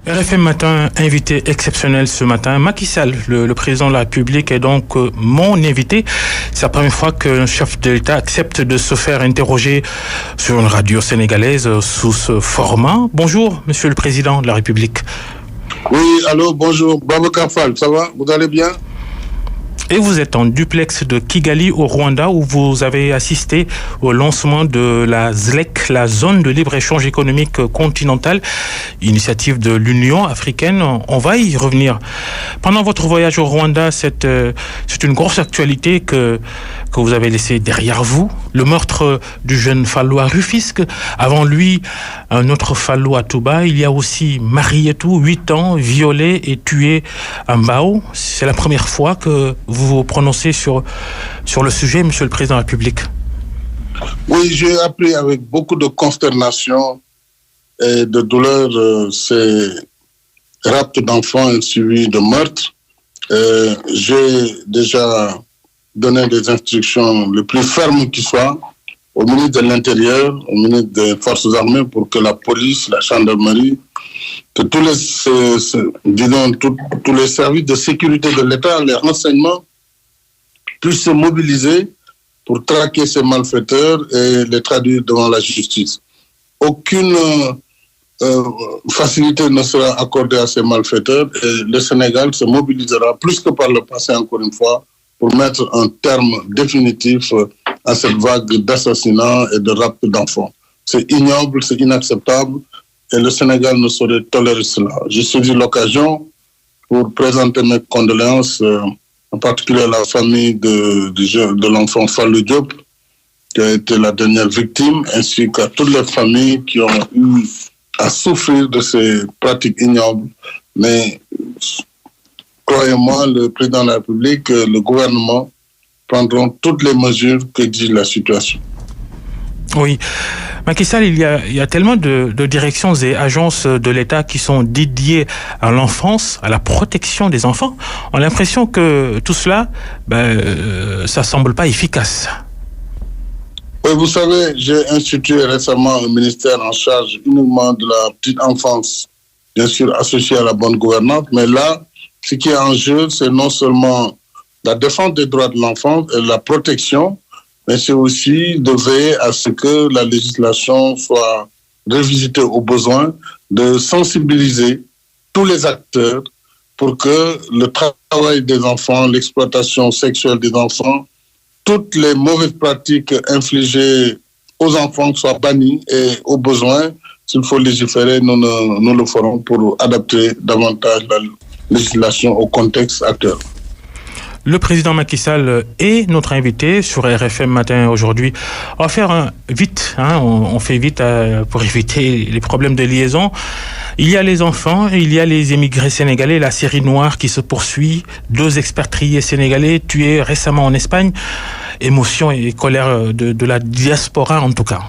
RFM Matin, invité exceptionnel ce matin, Macky Sall, le président de la République, est donc mon invité. C'est la première fois qu'un chef de l'État accepte de se faire interroger sur une radio sénégalaise sous ce format. Bonjour, Monsieur le Président de la République. Oui, allô, bonjour. Babacar Fall, ça va? Vous allez bien? Et vous êtes en duplex de Kigali au Rwanda où vous avez assisté au lancement de la ZLEC, la zone de libre-échange économique continentale, initiative de l'Union africaine. On va y revenir. Pendant votre voyage au Rwanda, c'est une grosse actualité que vous avez laissée derrière vous. Le meurtre du jeune Fallou à Rufisque. Avant lui, un autre Fallou à Touba. Il y a aussi Marietou, 8 ans, violée et tuée à Mbao. C'est la première fois que vous vous prononcez sur le sujet, Monsieur le Président de la République. Oui, j'ai appris avec beaucoup de consternation et de douleur ces rapts d'enfants suivis de meurtres. J'ai déjà donné des instructions les plus fermes qui soient au ministre de l'Intérieur, au ministre des Forces armées pour que la police, la gendarmerie, que tous les services de sécurité de l'État, les renseignements, puissent se mobiliser pour traquer ces malfaiteurs et les traduire devant la justice. Aucune facilité ne sera accordée à ces malfaiteurs et le Sénégal se mobilisera plus que par le passé, encore une fois, pour mettre un terme définitif à cette vague d'assassinats et de rapts d'enfants. C'est ignoble, c'est inacceptable et le Sénégal ne saurait tolérer cela. J'ai saisi l'occasion pour présenter mes condoléances, en particulier à la famille de l'enfant Fallou Diop, qui a été la dernière victime, ainsi qu'à toutes les familles qui ont eu à souffrir de ces pratiques ignobles. Mais croyez-moi, le président de la République, le gouvernement prendront toutes les mesures qu'exige la situation. Oui. Macky Sall, il y a tellement de directions et agences de l'État qui sont dédiées à l'enfance, à la protection des enfants. On a l'impression que tout cela, ça semble pas efficace. Oui, vous savez, j'ai institué récemment un ministère en charge uniquement de la petite enfance, bien sûr associé à la bonne gouvernance, mais là, ce qui est en jeu, c'est non seulement la défense des droits de l'enfant et la protection, mais c'est aussi de veiller à ce que la législation soit revisitée au besoin, de sensibiliser tous les acteurs pour que le travail des enfants, l'exploitation sexuelle des enfants, toutes les mauvaises pratiques infligées aux enfants soient bannies et au besoin, s'il faut légiférer, nous le ferons pour adapter davantage la législation au contexte actuel. Le président Macky Sall est notre invité sur RFM Matin aujourd'hui. On va faire vite, on fait vite pour éviter les problèmes de liaison. Il y a les enfants et il y a les émigrés sénégalais, la série noire qui se poursuit. 2 expatriés sénégalais tués récemment en Espagne. Émotion et colère de la diaspora en tout cas.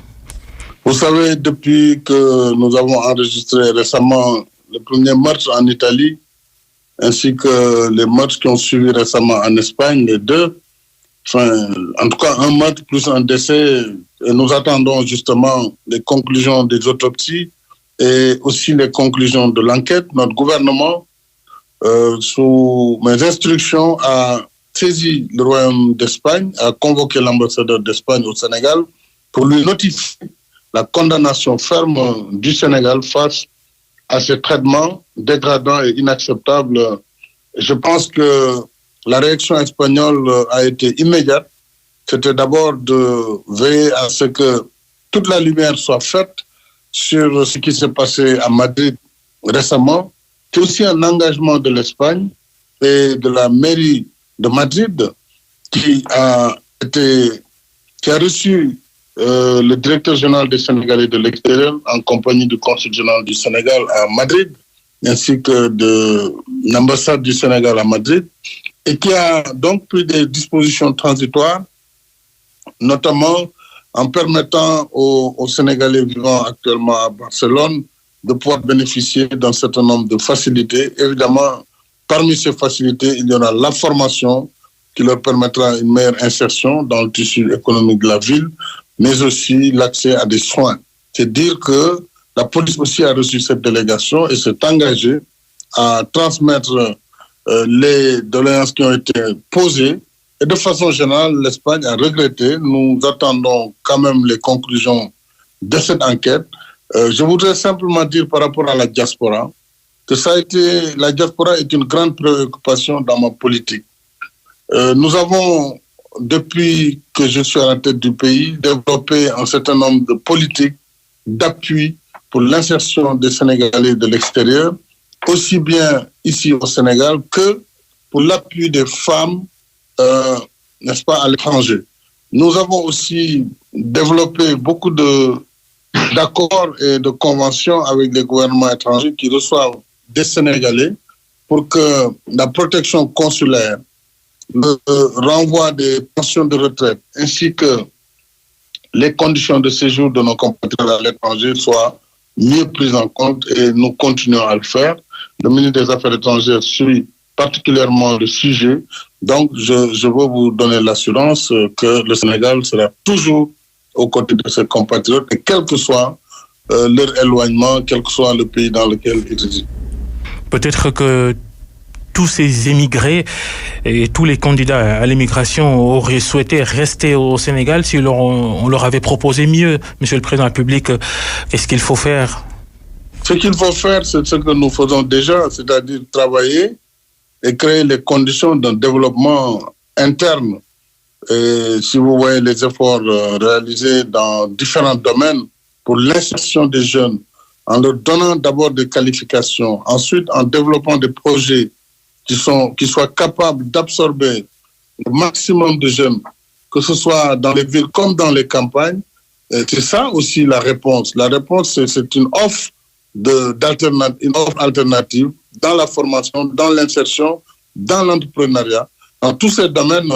Vous savez, depuis que nous avons enregistré récemment le premier meurtre en Italie, ainsi que les meurtres qui ont suivi récemment en Espagne, les deux. En tout cas, un meurtre plus un décès. Et nous attendons justement les conclusions des autopsies et aussi les conclusions de l'enquête. Notre gouvernement, sous mes instructions, a saisi le Royaume d'Espagne, a convoqué l'ambassadeur d'Espagne au Sénégal pour lui notifier la condamnation ferme du Sénégal face à ces traitements dégradants et inacceptables. Je pense que la réaction espagnole a été immédiate. C'était d'abord de veiller à ce que toute la lumière soit faite sur ce qui s'est passé à Madrid récemment. C'est aussi un engagement de l'Espagne et de la mairie de Madrid qui a reçu le directeur général des Sénégalais de l'extérieur en compagnie du consul général du Sénégal à Madrid, ainsi que de l'ambassade du Sénégal à Madrid, et qui a donc pris des dispositions transitoires, notamment en permettant aux Sénégalais vivant actuellement à Barcelone de pouvoir bénéficier d'un certain nombre de facilités. Évidemment, parmi ces facilités, il y aura la formation qui leur permettra une meilleure insertion dans le tissu économique de la ville, mais aussi l'accès à des soins. C'est dire que La police aussi a reçu cette délégation et s'est engagée à transmettre les doléances qui ont été posées. Et de façon générale, l'Espagne a regretté. Nous attendons quand même les conclusions de cette enquête. Je voudrais simplement dire par rapport à la diaspora que la diaspora est une grande préoccupation dans ma politique. Nous avons, depuis que je suis à la tête du pays, développé un certain nombre de politiques d'appui pour l'insertion des Sénégalais de l'extérieur, aussi bien ici au Sénégal que pour l'appui des femmes, n'est-ce pas, à l'étranger. Nous avons aussi développé beaucoup d'accords et de conventions avec les gouvernements étrangers qui reçoivent des Sénégalais pour que la protection consulaire, le renvoi des pensions de retraite ainsi que les conditions de séjour de nos compatriotes à l'étranger soient mieux prises en compte et nous continuons à le faire. Le ministre des Affaires étrangères suit particulièrement le sujet. Donc, je veux vous donner l'assurance que le Sénégal sera toujours aux côtés de ses compatriotes, et quel que soit leur éloignement, quel que soit le pays dans lequel ils résident. Peut-être que tous ces émigrés et tous les candidats à l'immigration auraient souhaité rester au Sénégal si on leur avait proposé mieux. Monsieur le Président de la République, qu'est-ce qu'il faut faire? Ce qu'il faut faire, c'est ce que nous faisons déjà, c'est-à-dire travailler et créer les conditions d'un développement interne. Et si vous voyez les efforts réalisés dans différents domaines pour l'insertion des jeunes, en leur donnant d'abord des qualifications, ensuite en développant des projets qui soient capables d'absorber le maximum de jeunes, que ce soit dans les villes comme dans les campagnes, c'est ça aussi la réponse. La réponse, c'est une offre alternative dans la formation, dans l'insertion, dans l'entrepreneuriat. Dans tous ces domaines,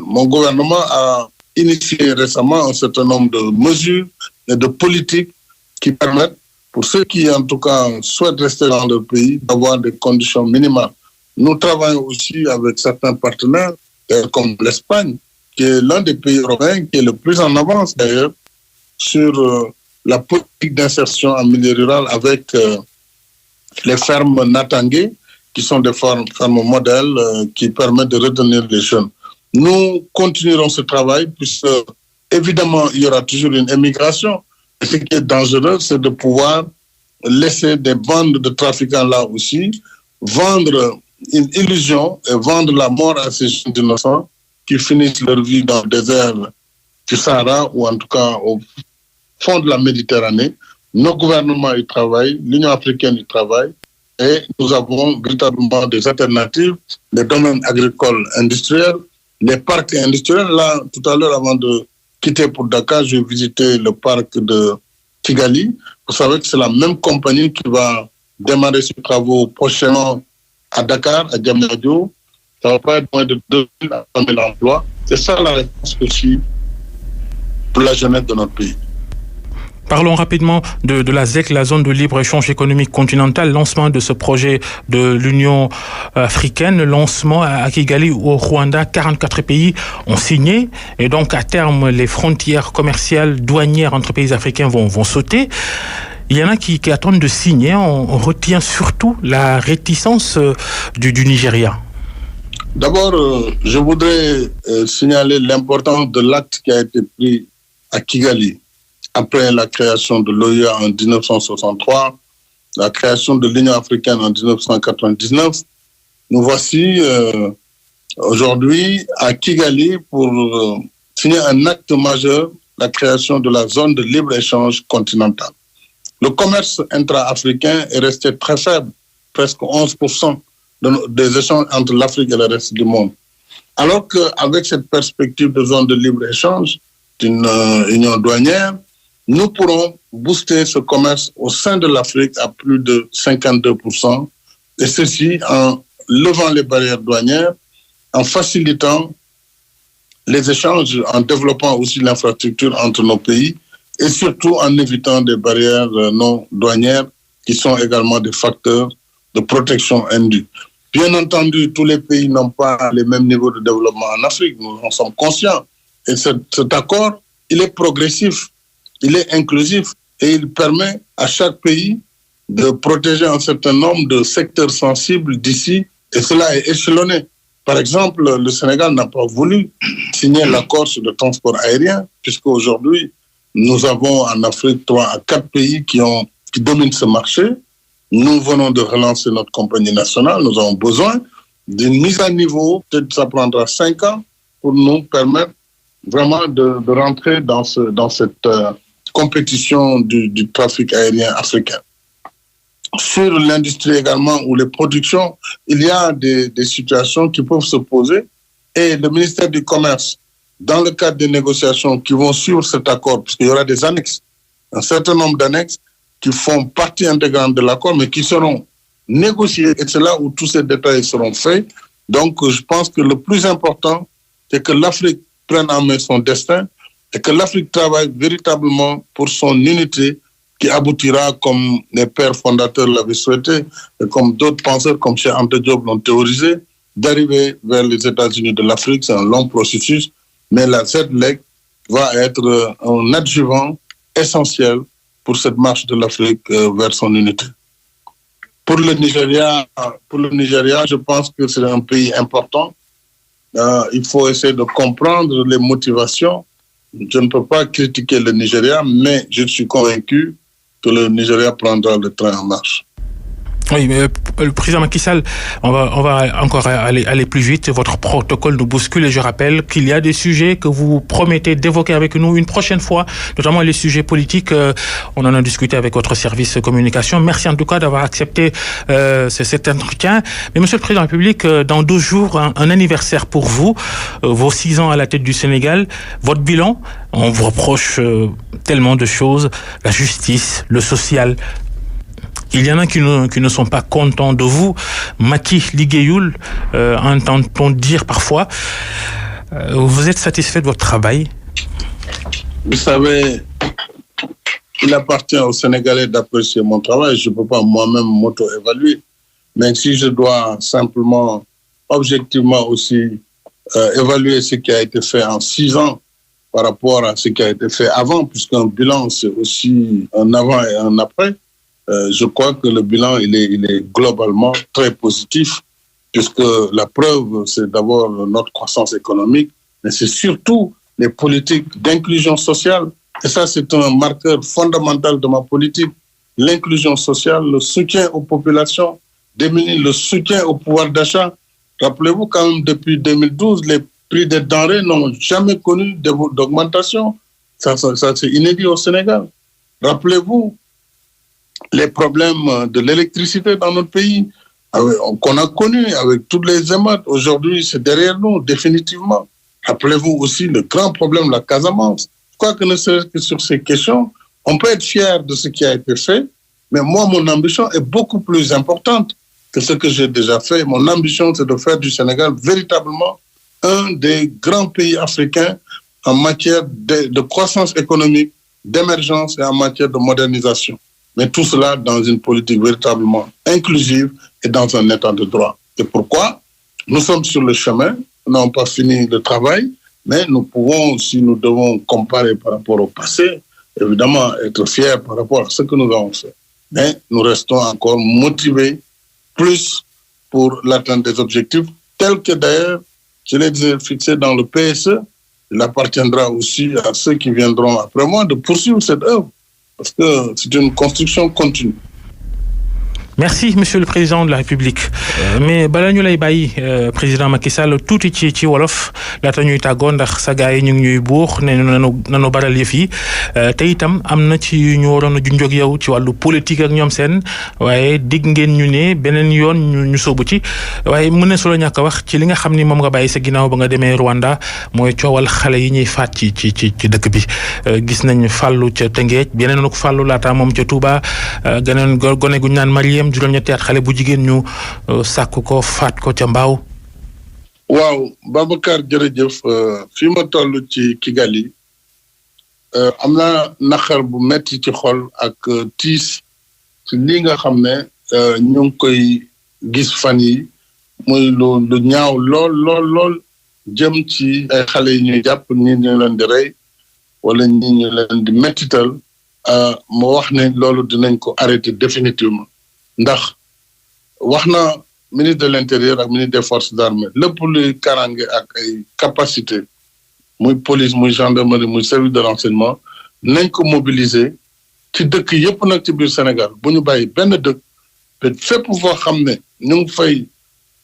mon gouvernement a initié récemment un certain nombre de mesures et de politiques qui permettent, pour ceux qui en tout cas souhaitent rester dans leur pays, d'avoir des conditions minimales. Nous travaillons aussi avec certains partenaires, comme l'Espagne, qui est l'un des pays européens qui est le plus en avance d'ailleurs sur la politique d'insertion en milieu rural avec les fermes Natangé, qui sont des fermes modèles qui permettent de retenir les jeunes. Nous continuerons ce travail puisque, évidemment, il y aura toujours une émigration. Et ce qui est dangereux, c'est de pouvoir laisser des bandes de trafiquants là aussi, vendre une illusion et vendre la mort à ces jeunes innocents qui finissent leur vie dans le désert du Sahara ou en tout cas au fond de la Méditerranée. Nos gouvernements y travaillent, l'Union africaine y travaille et nous avons véritablement des alternatives, les domaines agricoles industriels, les parcs industriels. Là, tout à l'heure, avant de quitter pour Dakar, j'ai visité le parc de Kigali. Vous savez que c'est la même compagnie qui va démarrer ses travaux prochainement à Dakar, à Diamniadio. Ça ne va pas être moins de 2000 à 3000 emplois. C'est ça la réponse aussi pour la jeunesse de notre pays. Parlons rapidement de la ZEC, la zone de libre-échange économique continentale, lancement de ce projet de l'Union africaine, lancement à Kigali au Rwanda. 44 pays ont signé et donc à terme les frontières commerciales douanières entre pays africains vont sauter. Il y en a qui attendent de signer. On retient surtout la réticence du Nigeria. D'abord, je voudrais signaler l'importance de l'acte qui a été pris à Kigali après la création de l'OUA en 1963, la création de l'Union africaine en 1999. Nous voici aujourd'hui à Kigali pour signer un acte majeur, la création de la zone de libre-échange continentale. Le commerce intra-africain est resté très faible, presque 11% des échanges entre l'Afrique et le reste du monde. Alors qu'avec cette perspective de zone de libre-échange, d'une union douanière, nous pourrons booster ce commerce au sein de l'Afrique à plus de 52%, et ceci en levant les barrières douanières, en facilitant les échanges, en développant aussi l'infrastructure entre nos pays, et surtout en évitant des barrières non douanières qui sont également des facteurs de protection indue. Bien entendu, tous les pays n'ont pas les mêmes niveaux de développement en Afrique, nous en sommes conscients. Et cet accord, il est progressif, il est inclusif. et il permet à chaque pays de protéger un certain nombre de secteurs sensibles d'ici, et cela est échelonné. Par exemple, le Sénégal n'a pas voulu signer l'accord sur le transport aérien, puisque aujourd'hui, nous avons en Afrique 3 à 4 pays qui dominent ce marché. Nous venons de relancer notre compagnie nationale. Nous avons besoin d'une mise à niveau. Peut-être que ça prendra 5 ans pour nous permettre vraiment de rentrer dans cette compétition du trafic aérien africain. Sur l'industrie également, ou les productions, il y a des situations qui peuvent se poser. Et le ministère du Commerce, dans le cadre des négociations qui vont suivre cet accord, puisqu'il y aura des annexes, un certain nombre d'annexes qui font partie intégrante de l'accord, mais qui seront négociées. Et c'est là où tous ces détails seront faits. Donc, je pense que le plus important, c'est que l'Afrique prenne en main son destin et que l'Afrique travaille véritablement pour son unité qui aboutira, comme les pères fondateurs l'avaient souhaité, et comme d'autres penseurs, comme Cheikh Anta Diop l'ont théorisé, d'arriver vers les États-Unis de l'Afrique. C'est un long processus, mais la ZLEC va être un adjuvant essentiel pour cette marche de l'Afrique vers son unité. Pour le Nigeria, je pense que c'est un pays important. Il faut essayer de comprendre les motivations. Je ne peux pas critiquer le Nigeria, mais je suis convaincu que le Nigeria prendra le train en marche. Oui, mais le président Macky Sall, on va encore aller plus vite. Votre protocole nous bouscule et je rappelle qu'il y a des sujets que vous promettez d'évoquer avec nous une prochaine fois, notamment les sujets politiques. On en a discuté avec votre service communication. Merci en tout cas d'avoir accepté cet entretien. Mais Monsieur le Président de la République, dans 2 jours, un anniversaire pour vous, vos 6 ans à la tête du Sénégal, votre bilan, on vous reproche tellement de choses, la justice, le social. Il y en a qui ne sont pas contents de vous. Macky Liggéeyul, entend-on dire parfois. Vous êtes satisfait de votre travail? Vous savez, il appartient aux Sénégalais d'apprécier mon travail. Je ne peux pas moi-même m'auto-évaluer. Mais si je dois simplement, objectivement aussi, évaluer ce qui a été fait en 6 ans par rapport à ce qui a été fait avant, puisqu'un bilan, c'est aussi un avant et un après, je crois que le bilan, il est globalement très positif, puisque la preuve, c'est d'abord notre croissance économique, mais c'est surtout les politiques d'inclusion sociale. Et ça, c'est un marqueur fondamental de ma politique. L'inclusion sociale, le soutien aux populations démunies, le soutien au pouvoir d'achat. Rappelez-vous quand même, depuis 2012, les prix des denrées n'ont jamais connu d'augmentation. Ça c'est inédit au Sénégal. Rappelez-vous les problèmes de l'électricité dans notre pays, qu'on a connus avec toutes les émeutes. Aujourd'hui, c'est derrière nous, définitivement. Rappelez-vous aussi le grand problème de la Casamance. Je crois que ne serait-ce que sur ces questions, on peut être fier de ce qui a été fait, mais moi, mon ambition est beaucoup plus importante que ce que j'ai déjà fait. Mon ambition, c'est de faire du Sénégal véritablement un des grands pays africains en matière de croissance économique, d'émergence et en matière de modernisation. Mais tout cela dans une politique véritablement inclusive et dans un état de droit. C'est pourquoi nous sommes sur le chemin, nous n'avons pas fini le travail, mais nous devons comparer par rapport au passé, évidemment être fiers par rapport à ce que nous avons fait. Mais nous restons encore motivés plus pour l'atteinte des objectifs, tels que d'ailleurs, je les ai fixés dans le PSE. Il appartiendra aussi à ceux qui viendront après moi de poursuivre cette œuvre. Parce que c'est une construction continue. Merci, Monsieur le Président de la République. Mais bala ñu lay bàyyi président Macky Sall tuuti ci wolof laata ñuy tàggoo ndax sa gars yi ñu ngi ñuy buux ne nanu baral yëf yi te itam am na ci ñu waroon a junjoog yow ci wàllu politique ak ñoom seen waaye digg ngeen ñu ne beneen yoon ñu sóobu ci waaye mën na solo ñàkk a wax ci li nga xam ni moom nga bàyyi sa ginnaaw ba nga demee Rwanda mooy coowal xale yi ñuy faat ci dëkk bi gis nañ fàllu ca Tëngéej beneen ko fàllu laata moom ca Touba geneen gone guñ naan Mariem juróom-ñetti at xale bu jigéen ñu sàkk ko faat ko ca Mbaaw. waaw Babacar jërëjëf fii ma toll ci Kigali am na naqar bu metti ci xol ak tiis ci li nga xam ne ñu ngi koy gis fan yi muy lu ñaaw lool jëm ci ay xale yi ñuy jàpp ñi ñu leen di rey wala ñi ñu leen di mettital mu wax ne loolu dinañ ko arrêter définitivement ndax wax na ministre de l'intérieur ak ministre des forces armées lépp luy karange ak ay capacité muy police muy gendarmerie muy service de renseignement nañ ko mobiliser ci dëkk yépp nag ci biir Sénégal bu ñu bàyyi benn dëkk te fépp foo xam ne ñu ngi fay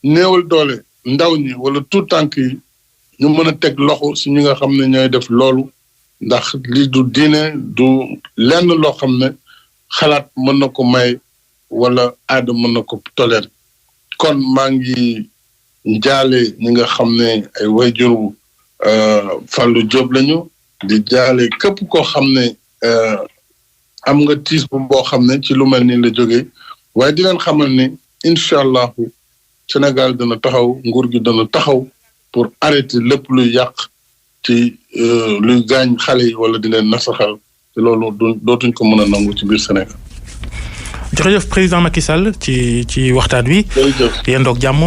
néewal doole ndaw ñi wala tout tànk yi ñu mën a teg loxo si ñi nga xam ne ñooy def loolu ndax li du diine du lenn loo xam ne xalaat mën na ko may wala aada mën na ko tolérer kon maa ngi jaale ñi nga xam ne ay wayjuru Fallou Diop lañu di jaale képp koo xam ne am nga tiis bu boo xam ne ci lu mel ni la jógee waaye di leen xamal ni incha allahu Sénégal dana taxaw nguur gi dana taxaw pour arrêter lépp luy yàq ci luy gaañ xale yi wala di leen nasaxal te loolu dootuñ ko mën a nangu ci biir Sénégal. jërëjëf président Macky Sall ci waxtaan wi. jërëjëf yéen doog jàmm.